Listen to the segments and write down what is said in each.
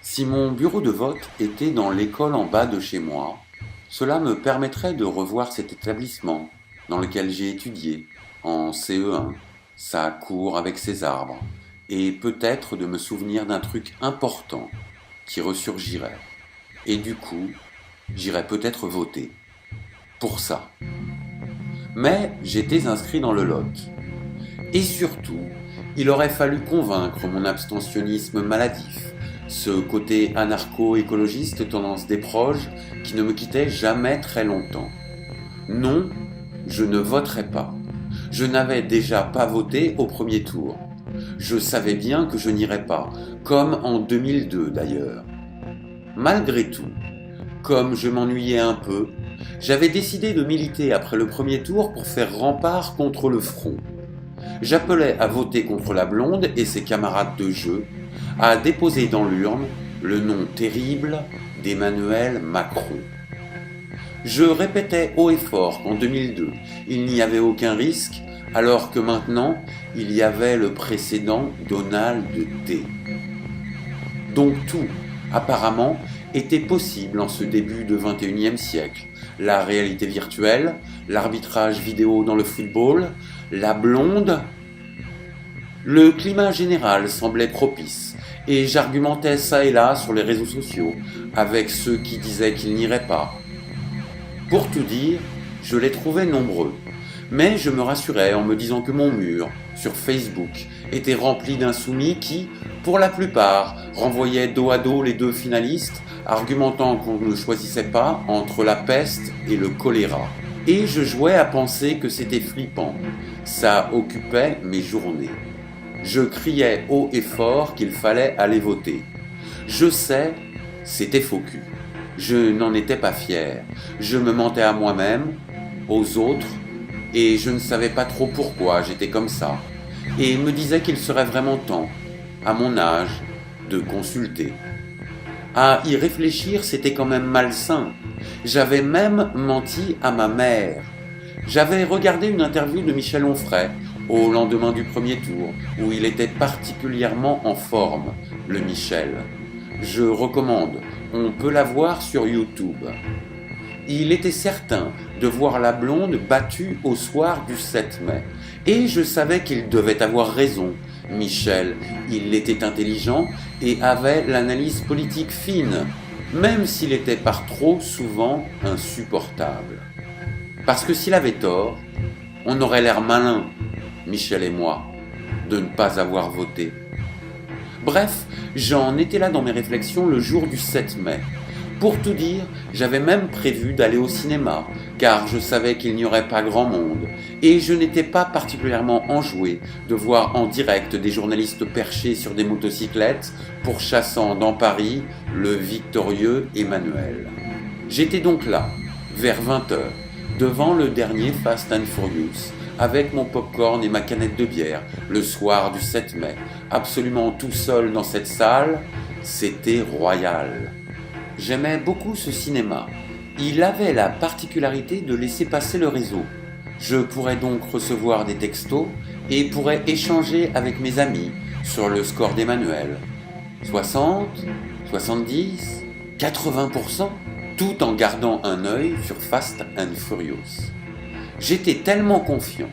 Si mon bureau de vote était dans l'école en bas de chez moi, cela me permettrait de revoir cet établissement dans lequel j'ai étudié en CE1, sa cour avec ses arbres, et peut-être de me souvenir d'un truc important qui ressurgirait. Et du coup, j'irais peut-être voter. Pour ça. Mais j'étais inscrit dans le lot. Et surtout, il aurait fallu convaincre mon abstentionnisme maladif, ce côté anarcho-écologiste tendance des proches qui ne me quittait jamais très longtemps. Non, je ne voterai pas. Je n'avais déjà pas voté au premier tour. Je savais bien que je n'irais pas, comme en 2002 d'ailleurs. Malgré tout, comme je m'ennuyais un peu, j'avais décidé de militer après le premier tour pour faire rempart contre le front. J'appelais à voter contre la blonde et ses camarades de jeu, à déposer dans l'urne le nom terrible d'Emmanuel Macron. Je répétais haut et fort qu'en 2002, il n'y avait aucun risque, alors que maintenant, il y avait le précédent Donald D. Donc tout, apparemment, était possible en ce début de XXIe siècle. La réalité virtuelle, l'arbitrage vidéo dans le football, la blonde. Le climat général semblait propice, et j'argumentais ça et là sur les réseaux sociaux, avec ceux qui disaient qu'ils n'iraient pas. Pour tout dire, je les trouvais nombreux, mais je me rassurais en me disant que mon mur, sur Facebook, était rempli d'insoumis qui, pour la plupart, renvoyaient dos à dos les deux finalistes, argumentant qu'on ne choisissait pas entre la peste et le choléra. Et je jouais à penser que c'était flippant, ça occupait mes journées. Je criais haut et fort qu'il fallait aller voter. Je sais, c'était faux cul. Je n'en étais pas fier. Je me mentais à moi-même, aux autres, et je ne savais pas trop pourquoi j'étais comme ça. Et me disais qu'il serait vraiment temps, à mon âge, de consulter. À y réfléchir, c'était quand même malsain. J'avais même menti à ma mère. J'avais regardé une interview de Michel Onfray au lendemain du premier tour, où il était particulièrement en forme, le Michel. Je recommande, on peut la voir sur YouTube. Il était certain de voir la blonde battue au soir du 7 mai. Et je savais qu'il devait avoir raison. Michel, il était intelligent et avait l'analyse politique fine, même s'il était par trop souvent insupportable. Parce que s'il avait tort, on aurait l'air malin, Michel et moi, de ne pas avoir voté. Bref, j'en étais là dans mes réflexions le jour du 7 mai. Pour tout dire, j'avais même prévu d'aller au cinéma, car je savais qu'il n'y aurait pas grand monde, et je n'étais pas particulièrement enjoué de voir en direct des journalistes perchés sur des motocyclettes, pourchassant dans Paris le victorieux Emmanuel. J'étais donc là, vers 20h, devant le dernier Fast and Furious, avec mon popcorn et ma canette de bière, le soir du 7 mai, absolument tout seul dans cette salle, c'était royal. J'aimais beaucoup ce cinéma. Il avait la particularité de laisser passer le réseau. Je pourrais donc recevoir des textos et pourrais échanger avec mes amis sur le score d'Emmanuel. 60, 70, 80%, tout en gardant un œil sur Fast and Furious. J'étais tellement confiant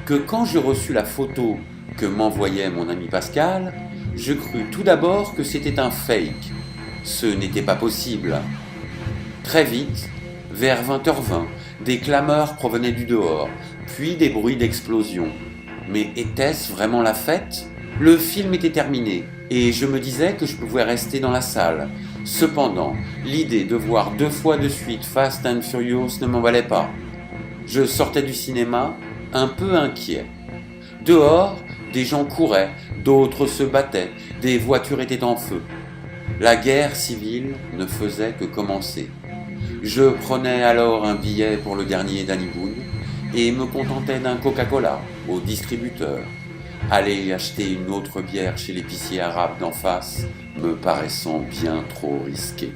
que quand je reçus la photo que m'envoyait mon ami Pascal, je crus tout d'abord que c'était un fake. Ce n'était pas possible. Très vite, vers 20h20, des clameurs provenaient du dehors, puis des bruits d'explosion. Mais était-ce vraiment la fête ? Le film était terminé, et je me disais que je pouvais rester dans la salle. Cependant, l'idée de voir 2 fois de suite Fast and Furious ne m'emballait pas. Je sortais du cinéma, un peu inquiet. Dehors, des gens couraient, d'autres se battaient, des voitures étaient en feu. La guerre civile ne faisait que commencer. Je prenais alors un billet pour le dernier Danny Boone et me contentais d'un Coca-Cola au distributeur. Aller acheter une autre bière chez l'épicier arabe d'en face me paraissant bien trop risqué.